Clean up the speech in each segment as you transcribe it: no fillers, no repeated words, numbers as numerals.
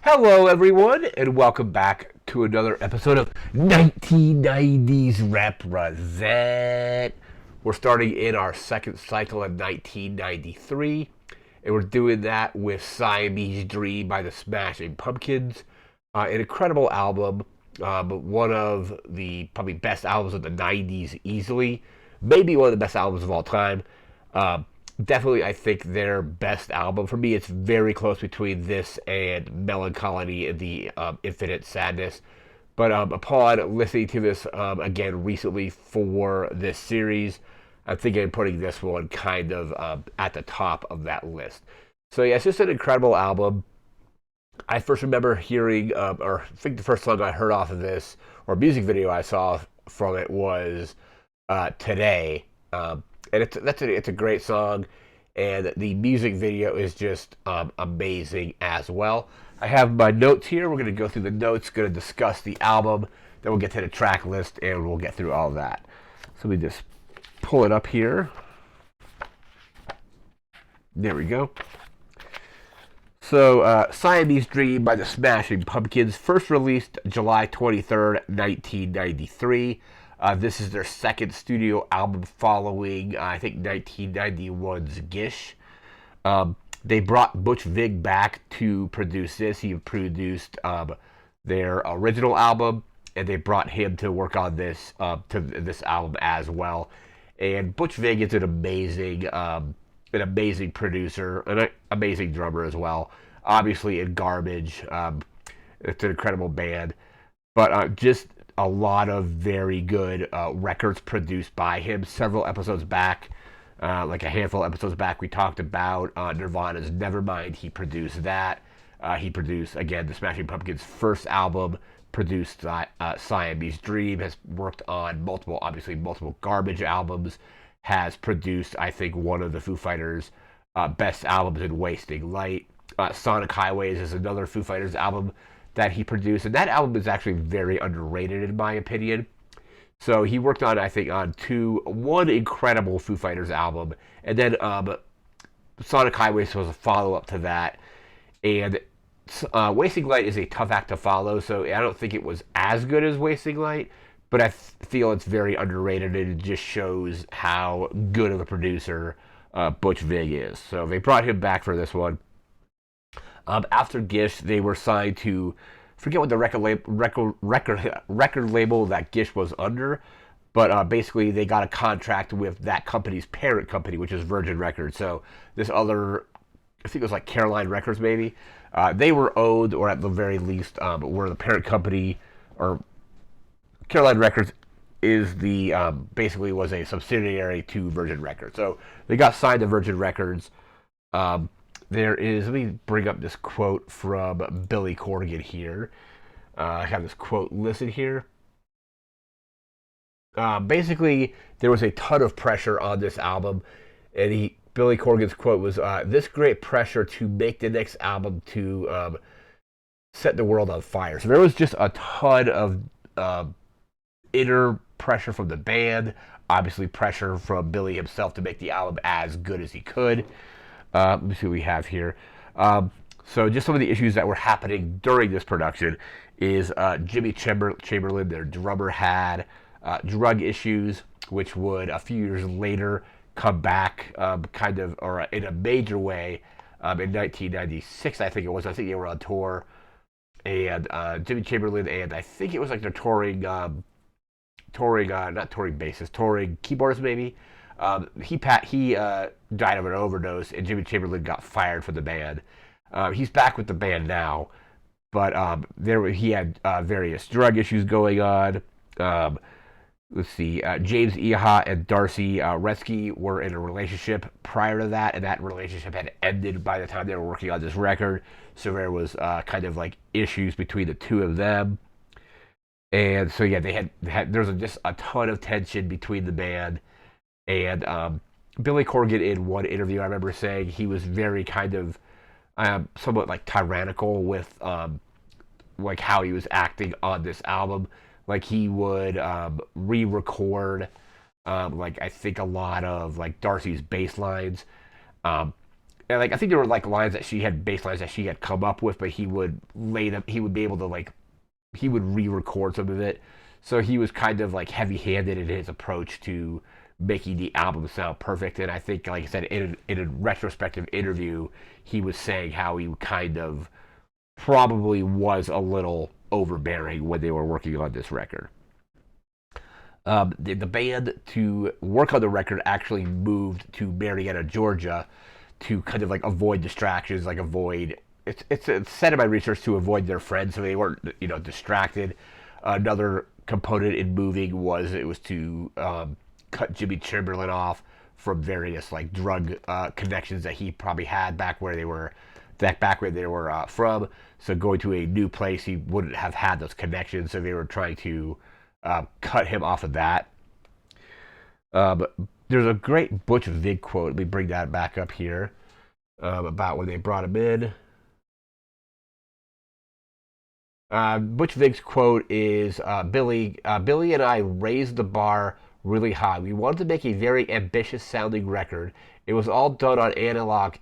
Hello, everyone, and welcome back to another episode of 1990's Represent. We're starting in our second cycle in 1993, and we're doing that with Siamese Dream by the Smashing Pumpkins. An incredible album, one of the probably best albums of the 90s easily. Maybe one of the best albums of all time. Um, Definitely, I think their best album. For me, it's very close between this and Melancholy and the Infinite Sadness. But upon listening to this again recently for this series, I'm thinking of putting this one kind of at the top of that list. So yeah, it's just an incredible album. I first remember hearing, or I think the first song I heard off of this, or music video I saw from it was Today. And it's a great song, and the music video is just amazing as well. I have my notes here. We're going to go through the notes, going to discuss the album, then we'll get to the track list, and we'll get through all of that. So let me just pull it up here. There we go. So, Siamese Dream by the Smashing Pumpkins, first released July 23rd, 1993. This is their second studio album following, I think, 1991's Gish. They brought Butch Vig back to produce this. He produced their original album, and they brought him to work on this album as well. And Butch Vig is an amazing producer, an amazing drummer as well. Obviously, in Garbage, it's an incredible band, but just a lot of very good records produced by him. Several episodes back, like a handful of episodes back, we talked about Nirvana's Nevermind. He produced that. He produced, again, the Smashing Pumpkins' first album, produced Siamese Dream, has worked on multiple Garbage albums, has produced, I think, one of the Foo Fighters' best albums in Wasting Light. Sonic Highways is another Foo Fighters album that he produced, and that album is actually very underrated in my opinion. So he worked on, I think, one incredible Foo Fighters album, and then Sonic Highways was a follow-up to that. And Wasting Light is a tough act to follow, so I don't think it was as good as Wasting Light, but I feel it's very underrated, and it just shows how good of a producer Butch Vig is. So they brought him back for this one. After Gish, they were signed to, forget what the record label that Gish was under, but basically they got a contract with that company's parent company, which is Virgin Records. So this other, I think it was like Caroline Records maybe, they were owned, or at the very least were the parent company, or Caroline Records is the basically was a subsidiary to Virgin Records. So they got signed to Virgin Records. Let me bring up this quote from Billy Corgan here. I have this quote listed here. Basically, there was a ton of pressure on this album, and Billy Corgan's quote was, "This great pressure to make the next album to set the world on fire." So there was just a ton of inner pressure from the band, obviously pressure from Billy himself to make the album as good as he could. Let me see what we have here. So just some of the issues that were happening during this production is Jimmy Chamberlain, their drummer, had drug issues, which would a few years later come back or in a major way in 1996, I think it was. I think they were on tour. And Jimmy Chamberlain, and I think it was like they're touring, not touring bassist, touring keyboardist maybe. He died of an overdose, and Jimmy Chamberlain got fired from the band. He's back with the band now, but he had various drug issues going on. Let's see, James Iha and Darcy Retzky were in a relationship prior to that, and that relationship had ended by the time they were working on this record. So there was kind of like issues between the two of them. And so yeah, there was just a ton of tension between the band. And Billy Corgan, in one interview, I remember saying he was very kind of somewhat like tyrannical with like how he was acting on this album. Like he would re-record like I think a lot of like Darcy's bass lines. and like I think there were like lines that she had bass lines that she had come up with, but he would lay them. He would be able to like he would re-record some of it. So he was kind of like heavy-handed in his approach to making the album sound perfect. And I think, like I said, in a retrospective interview, he was saying how he kind of probably was a little overbearing when they were working on this record. The band to work on the record actually moved to Marietta, Georgia, to kind of like avoid distractions, like avoid. It's said in my research to avoid their friends so they weren't distracted. Another component in moving was it was to cut Jimmy Chamberlain off from various like drug connections that he probably had back where they were from. So going to a new place, he wouldn't have had those connections. So they were trying to cut him off of that. But there's a great Butch Vig quote. Let me bring that back up here about when they brought him in. Butch Vig's quote is Billy and I raised the bar really high. We wanted to make a very ambitious sounding record. It was all done on analog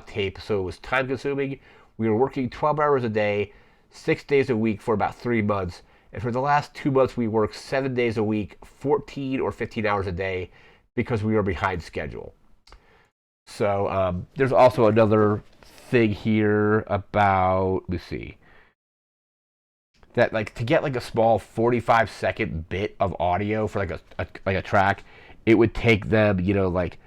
tape, so it was time consuming. We were working 12 hours a day, 6 days a week for about 3 months. And for the last 2 months, we worked 7 days a week, 14 or 15 hours a day because we were behind schedule. So there's also another thing here about, let me see, that like to get like a small 45-second bit of audio for like a track, it would take them like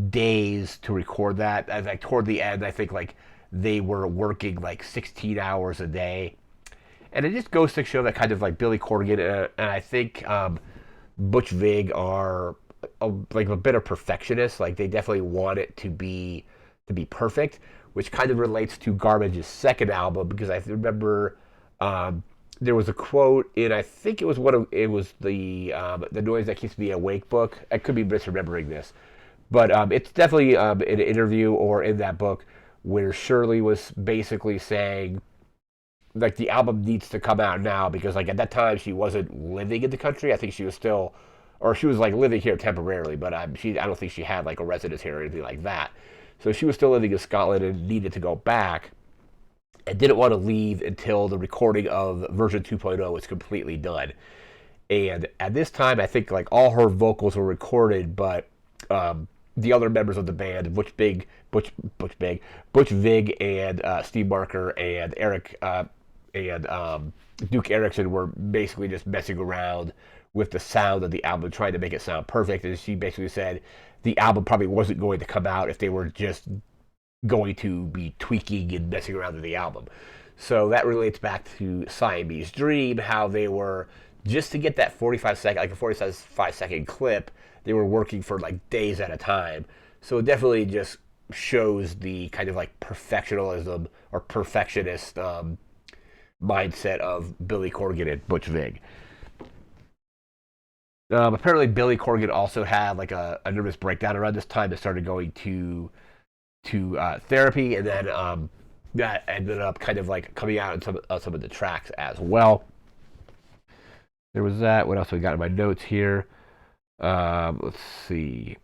days to record that. And like toward the end, I think like they were working like 16 hours a day, and it just goes to show that kind of like Billy Corgan and I think Butch Vig are like a bit of perfectionists. Like they definitely want it to be perfect, which kind of relates to Garbage's second album because I remember. There was a quote in I think it was the Noise That Keeps Me Awake book. I could be misremembering this, but it's definitely in an interview or in that book where Shirley was basically saying like the album needs to come out now because like at that time she wasn't living in the country. I think she was still, or she was like living here temporarily, but I don't think she had like a residence here or anything like that. So she was still living in Scotland and needed to go back. And didn't want to leave until the recording of version 2.0 was completely done. And at this time, I think like all her vocals were recorded, but the other members of the band, Butch Vig, and Steve Barker and Eric and Duke Erickson were basically just messing around with the sound of the album, trying to make it sound perfect. And she basically said the album probably wasn't going to come out if they were just going to be tweaking and messing around with the album. So that relates back to Siamese Dream, how they were, just to get that 45-second clip, they were working for like days at a time. So it definitely just shows the kind of like perfectionism or perfectionist mindset of Billy Corgan and Butch Vig. Apparently Billy Corgan also had like a nervous breakdown around this time and started going to therapy, and then that ended up kind of like coming out in some of the tracks as well. There was that. What else we got in my notes here? Let's see.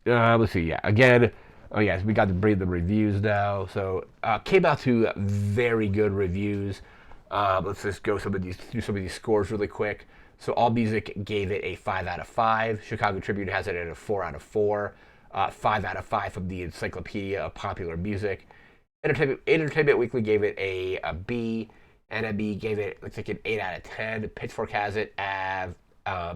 Yeah. Again, oh yes, we got to bring the reviews now. So came out to very good reviews. Let's just go through some of these scores really quick. So AllMusic gave it a 5 out of 5. Chicago Tribune has it at a 4 out of 4. 5 out of 5 from the Encyclopedia of Popular Music. Entertainment Weekly gave it a B. NME gave it, looks like an 8 out of 10. Pitchfork has it at a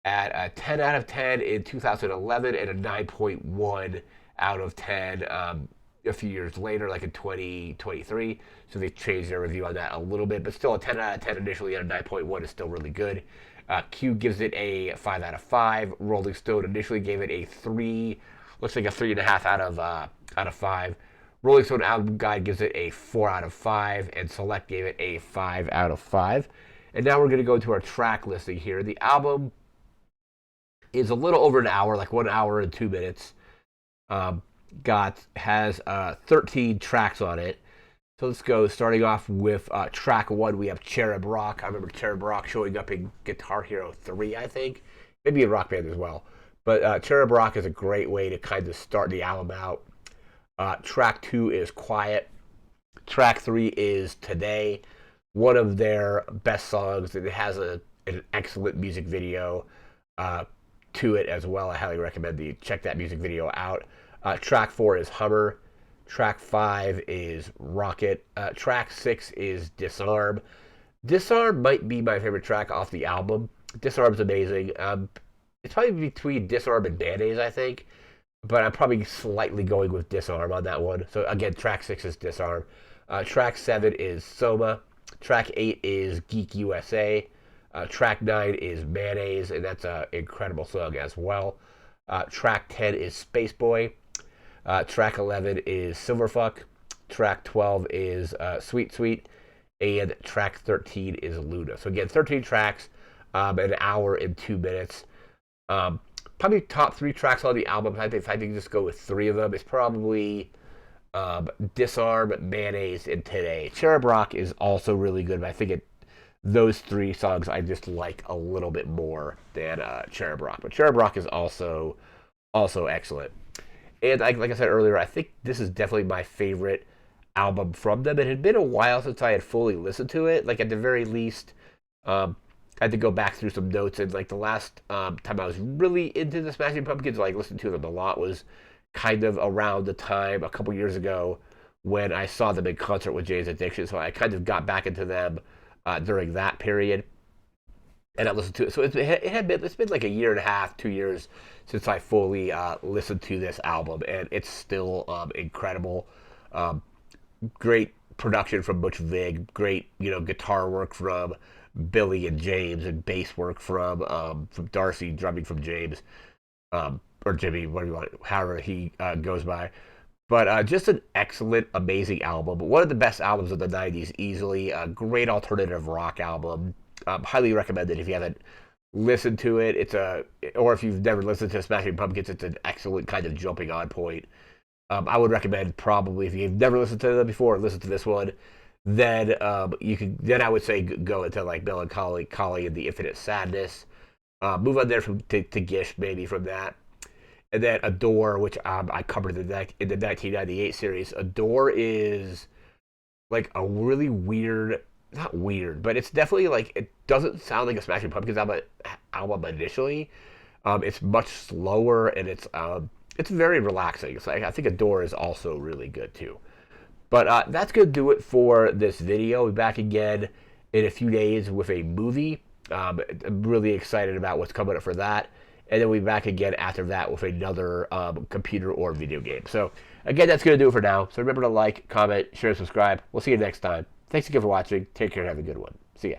10 out of 10 in 2011 and a 9.1 out of 10 a few years later, like in 2023. So they changed their review on that a little bit, but still a 10 out of 10 initially and a 9.1 is still really good. Q gives it a 5 out of 5. Rolling Stone initially gave it a 3, looks like a 3.5 out of 5. Rolling Stone Album Guide gives it a 4 out of 5, and Select gave it a 5 out of 5. And now we're going to go to our track listing here. The album is a little over an hour, like 1 hour and 2 minutes. Has 13 tracks on it. So let's go. Starting off with track 1, we have Cherub Rock. I remember Cherub Rock showing up in Guitar Hero 3, I think. Maybe in Rock Band as well. But Cherub Rock is a great way to kind of start the album out. Track 2 is Quiet. Track 3 is Today, one of their best songs. It has an excellent music video to it as well. I highly recommend you check that music video out. Track 4 is Hummer. Track 5 is Rocket. Track 6 is Disarm. Disarm might be my favorite track off the album. Disarm's amazing. It's probably between Disarm and Mayonnaise, I think. But I'm probably slightly going with Disarm on that one. So again, track 6 is Disarm. Track 7 is Soma. Track 8 is Geek USA. Track 9 is Mayonnaise, and that's an incredible song as well. Track 10 is Space Boy. Track 11 is Silverfuck. Track 12 is Sweet Sweet. And track 13 is Luna. So again, 13 tracks, an hour and 2 minutes. Probably top 3 tracks on the album. If I can just go with 3 of them, it's probably Disarm, Mayonnaise, and Today. Cherub Rock is also really good, but I think those 3 songs I just like a little bit more than Cherub Rock. But Cherub Rock is also excellent. And like I said earlier, I think this is definitely my favorite album from them. It had been a while since I had fully listened to it. Like at the very least, I had to go back through some notes. And like the last time I was really into the Smashing Pumpkins, like listened to them a lot, was kind of around the time a couple years ago when I saw them in concert with Jane's Addiction. So I kind of got back into them during that period, and I listened to it. So it's been like a year and a half, 2 years since I fully listened to this album, and it's still incredible. Great production from Butch Vig, great guitar work from Billy and James, and bass work from Darcy, drumming from James, or Jimmy, whatever you want, however he goes by. But just an excellent, amazing album. One of the best albums of the 90s, easily. A great alternative rock album. Highly recommended if you haven't listened to it. Or if you've never listened to Smashing Pumpkins, it's an excellent kind of jumping on point. I would recommend probably if you've never listened to them before, listen to this one. Then Then I would say go into like Melancholy, Collie, and the Infinite Sadness. Move on there to Gish maybe from that. And then Adore, which I covered in the 1998 series. Adore is like a really weird, not weird, but it's definitely like, it doesn't sound like a Smashing Pumpkins album initially. It's much slower, and it's very relaxing. So I think Adore is also really good too. But that's going to do it for this video. We'll be back again in a few days with a movie. I'm really excited about what's coming up for that. And then we'll be back again after that with another computer or video game. So, again, that's going to do it for now. So remember to like, comment, share, subscribe. We'll see you next time. Thanks again for watching. Take care and have a good one. See ya.